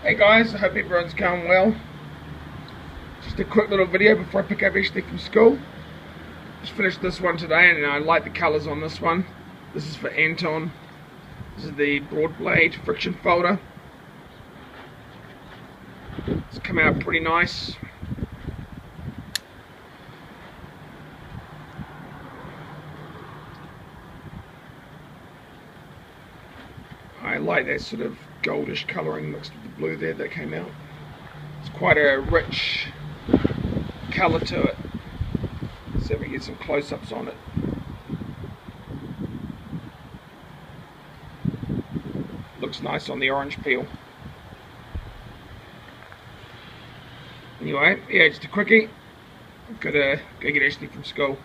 Hey guys, I hope everyone's going well. Just a quick little video before I pick up Ashley from school. Just finished this one today and I like the colours on this one. This is for Anton. This is the broad blade friction folder. It's come out pretty nice. I like that sort of goldish colouring mixed with the blue there that came out. It's quite a rich colour to it. So we get some close-ups on it. Looks nice on the orange peel. Anyway, yeah, just a quickie. I've got to go get Ashley from school.